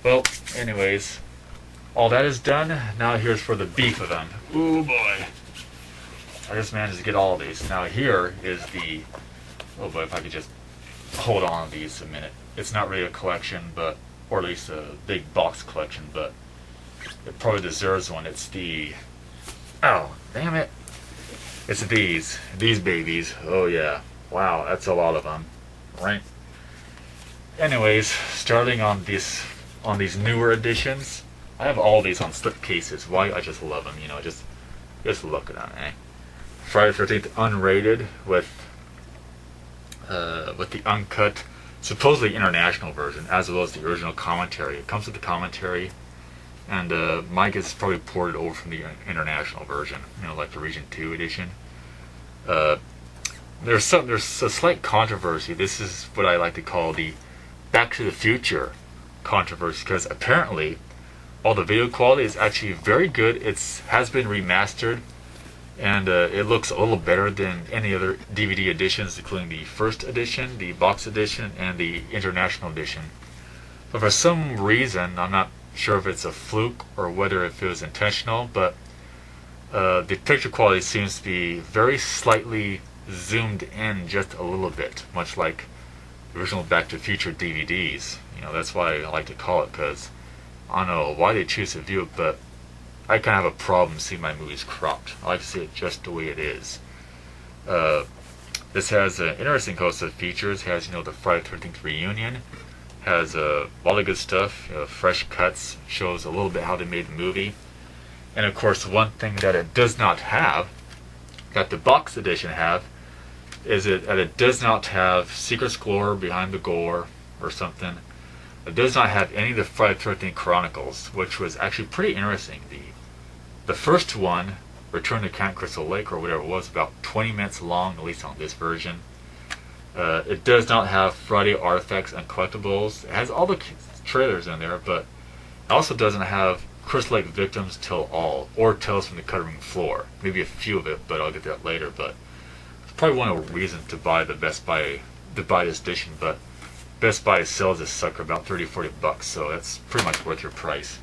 Well, anyways, all that is done. Now here's for the beef of them. Ooh boy. I just managed to get all of these. Now here is the... Oh boy, if I could just hold on to these a minute. It's not really a collection, but... Or at least a big box collection, but... It probably deserves one. It's the... Oh, damn it. It's these. These babies. Oh yeah. Wow, that's a lot of them. Right? Anyways, starting on these newer editions, I have all these on slip cases. Why? I just love them. You know, just look at them, eh? Friday the 13th unrated with the uncut, supposedly international version, as well as the original commentary. It comes with the commentary, and Mike is probably ported over from the international version. You know, like the Region 2 edition. There's a slight controversy. This is what I like to call the Back to the Future controversy, because apparently all the video quality is actually very good. It has been remastered, and it looks a little better than any other DVD editions, including the first edition, the box edition, and the international edition. But for some reason, I'm not sure if it's a fluke or whether if it was intentional, but the picture quality seems to be very slightly zoomed in just a little bit, much like the original Back to the Future DVDs. You know, that's why I like to call it, because I don't know why they choose to view it, but I kind of have a problem seeing my movies cropped. I like to see it just the way it is. This has an interesting host of features. It has, you know, the Friday the 13th reunion. Has a lot of good stuff. Fresh cuts. Shows a little bit how they made the movie. And of course, one thing that it does not have, that the box edition have, is that it does not have Secret Explorer Behind the Gore or something. It does not have any of the Friday the 13th Chronicles, which was actually pretty interesting. The first one, Return to Camp Crystal Lake or whatever it was, about 20 minutes long, at least on this version. It does not have Friday Artifacts and Collectibles. It has all the trailers in there, but it also doesn't have Crystal Lake Victims Tell All, or Tales from the Cutting Room Floor. Maybe a few of it, but I'll get to that later. But it's probably one of the reasons to buy this edition, but Best Buy sells this sucker about 30-40 bucks, so that's pretty much worth your price.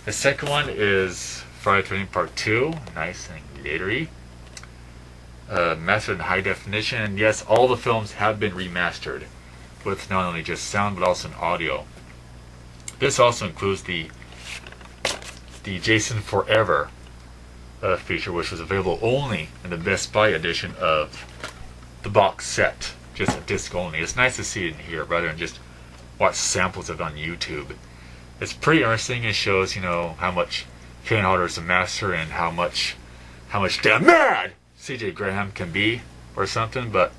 The second one is Friday the 13th Part 2, nice and glittery. Mastered in high definition, and yes, all the films have been remastered with not only just sound but also in audio. This also includes the Jason Forever feature, which was available only in the Best Buy edition of the box set, just a disc only. It's nice to see it in here rather than just watch samples of it on YouTube. It's pretty interesting. It shows, you know, how much Kane Hodder is a master and how much damn mad C.J. Graham can be or something, but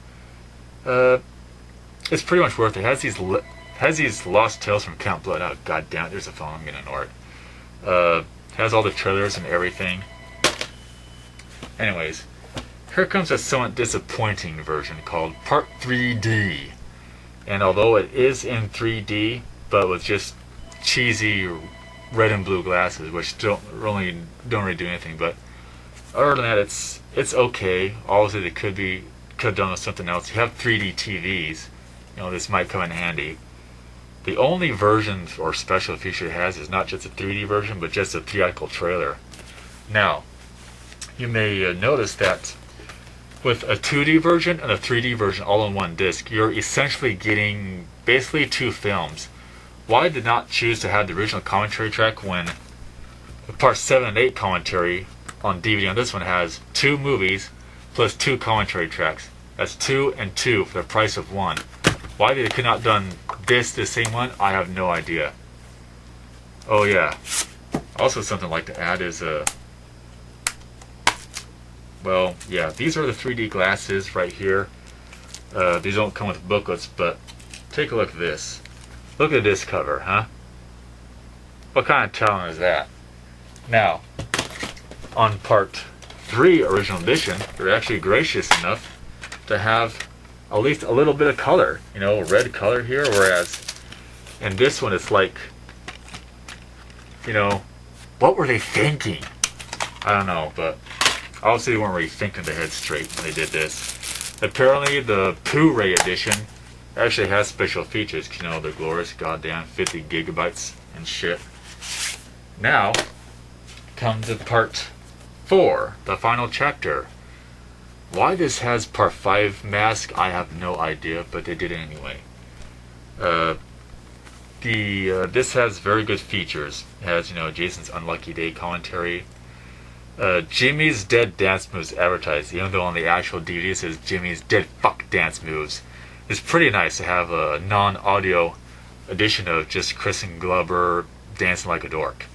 it's pretty much worth it. It has these Lost Tales from Camp Blood. Oh, god damn it, there's a phone, I'm gonna ignore it. Has all the trailers and everything. Anyways, here comes a somewhat disappointing version called Part 3D. And although it is in 3D, but with just cheesy red and blue glasses, which don't really do anything, but other than that, it's okay. Obviously, they could have done with something else. You have 3D TVs, you know, this might come in handy. The only version or special feature it has is not just a 3D version, but just a theatrical trailer. Now, you may notice that with a 2D version and a 3D version all on one disc, you're essentially getting basically two films. Why did not choose to have the original commentary track when the Part 7 and 8 commentary on DVD on this one has two movies plus two commentary tracks? That's 2 and 2 for the price of one. Why they could not done the same one, I have no idea. Oh yeah. Also something I'd like to add is well, yeah, these are the 3D glasses right here. These don't come with booklets, but take a look at this. Look at this cover, huh? What kind of talent is that? Now, on Part 3 original edition, they're actually gracious enough to have at least a little bit of color, you know, red color here, whereas in this one it's like, you know, what were they thinking? I don't know, but obviously they weren't really thinking their head straight when they did this. Apparently the Blu-ray edition It actually has special features, you know, the glorious goddamn 50 gigabytes and shit. Now, come to part 4, the final chapter. Why this has part 5 mask, I have no idea, but they did it anyway. This has very good features. It has, you know, Jason's Unlucky Day commentary. Jimmy's Dead Dance Moves advertised, even though on the actual DVD it says Jimmy's Dead Fuck Dance Moves. It's pretty nice to have a non-audio edition of just Chris and Glover dancing like a dork.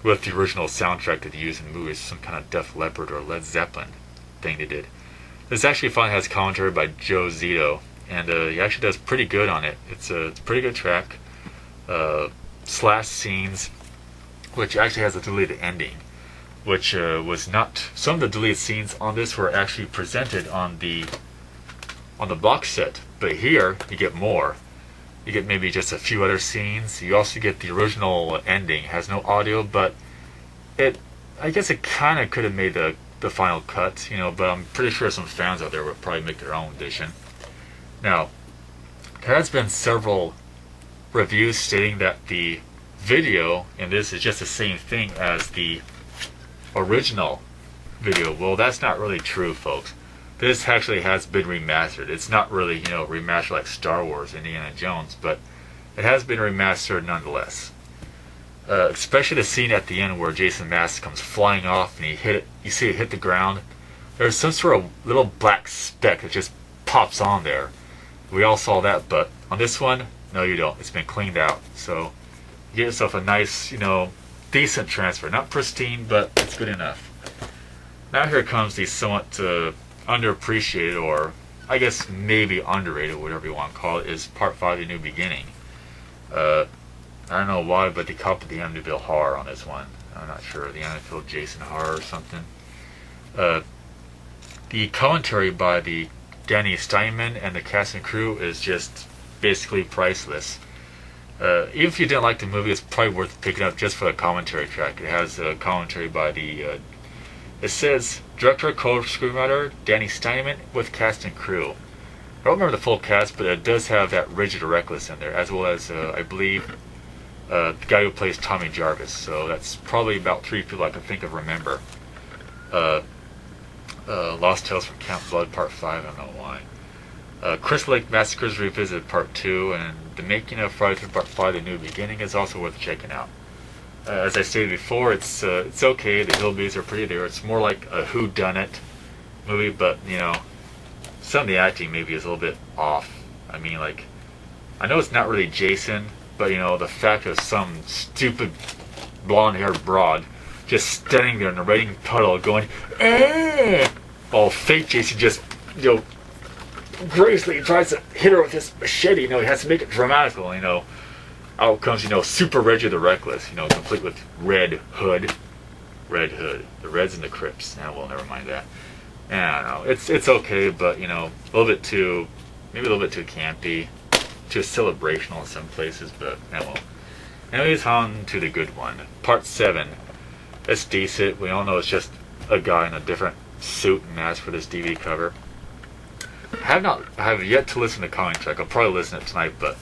With the original soundtrack that they used in the movies, some kind of Def Leppard or Led Zeppelin thing they did. This actually finally has commentary by Joe Zito, and he actually does pretty good on it. It's a pretty good track. Slash scenes, which actually has a deleted ending, which was not. Some of the deleted scenes on this were actually presented on the box set, but here you get more. You get maybe just a few other scenes. You also get the original ending. It has no audio, but I guess it kind of could have made the final cut, you know, but I'm pretty sure some fans out there would probably make their own edition. Now, there has been several reviews stating that the video in this is just the same thing as the original video. Well, that's not really true, folks. This actually has been remastered. It's not really, you know, remastered like Star Wars, Indiana Jones, but it has been remastered nonetheless. Especially the scene at the end where Jason Mask comes flying off and you see it hit the ground. There's some sort of little black speck that just pops on there. We all saw that, but on this one, no, you don't. It's been cleaned out. So you get yourself a nice, you know, decent transfer. Not pristine, but it's good enough. Now here comes the somewhat underappreciated, or I guess maybe underrated, whatever you want to call it, is part 5 of The New Beginning. I don't know why, but they copied the Amityville Horror on this one. I'm not sure, the Amityville Jason Horror or something. The commentary by the Danny Steinman and the cast and crew is just basically priceless. Even if you didn't like the movie, it's probably worth picking up just for the commentary track. It has a commentary by the it says director, co-screenwriter Danny Steinman with cast and crew. I don't remember the full cast, but it does have that Rigid or Reckless in there, as well as I believe the guy who plays Tommy Jarvis. So that's probably about 3 people I can think of remember. Lost Tales from Camp Blood Part 5, I don't know why. Crystal Lake Massacres Revisited Part 2, and the making of Friday Part 5 The New Beginning is also worth checking out. As I stated before, it's okay. The hillbillies are pretty there. It's more like a whodunit movie, but you know, some of the acting maybe is a little bit off. I mean, like, I know it's not really Jason, but you know, the fact of some stupid blonde-haired broad just standing there narrating puddle, going, eh, while fake Jason just, you know, gracefully tries to hit her with his machete. You know, he has to make it dramatical. You know. Out comes, you know, Super Reggie the Reckless, you know, complete with Red Hood. The Reds and the Crips. Well, never mind that. I don't know. It's okay, but, you know, maybe a little bit too campy, too celebrational in some places, but, well. Anyways, on to the good one. Part 7. It's decent. We all know it's just a guy in a different suit and mask for this DVD cover. I have yet to listen to the commentary track. I'll probably listen to it tonight, but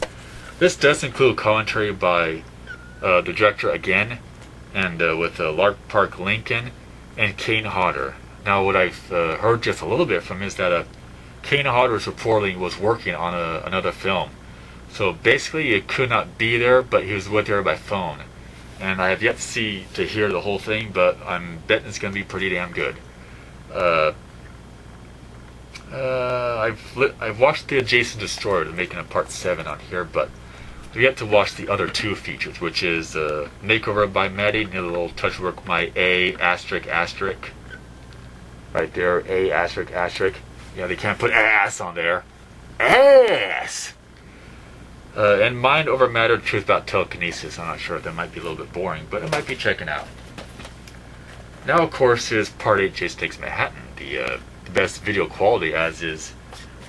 this does include commentary by the director again, and with Lark Park Lincoln and Kane Hodder. Now, what I've heard just a little bit from is that Kane Hodder reportedly was working on another film. So basically, he could not be there, but he was with her by phone. And I have yet to hear the whole thing, but I'm betting it's going to be pretty damn good. I've watched the Jason Destroyer, making a part 7 on here, but I've yet to watch the other 2 features, which is Makeover by Maddie, and a little touch work my A****. Right there, A****. Yeah, they can't put ass on there. Ass! And Mind Over Matter, Truth About Telekinesis. I'm not sure if that might be a little bit boring, but it might be checking out. Now, of course, is Part 8, Jason Takes Manhattan. The best video quality, as is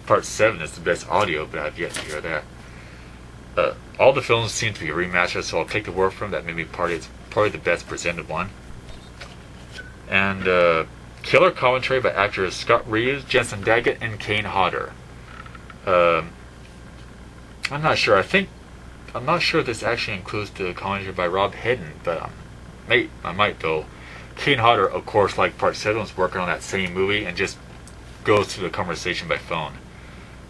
Part 7 is the best audio, but I've yet to hear that. All the films seem to be remastered, so I'll take the word from that. Maybe Part 8's probably the best presented one. And killer commentary by actors Scott Reeves, Jensen Daggett, and Kane Hodder. I'm not sure. I'm not sure this actually includes the commentary by Rob Hedden, but I might though. Kane Hodder, of course, like Part 7, was working on that same movie and just goes through the conversation by phone.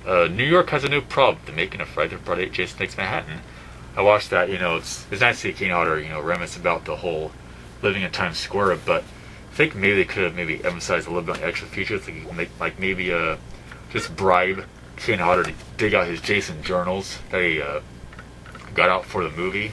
New York has a new problem. The making of Friday the 13th Part 8 Jason Takes Manhattan. I watched that. It's nice to see Kane Hodder, reminisce about the whole living in Times Square, but I think maybe they could have maybe emphasized a little bit on the extra features, like maybe just bribe Kane Hodder to dig out his Jason journals that he got out for the movie.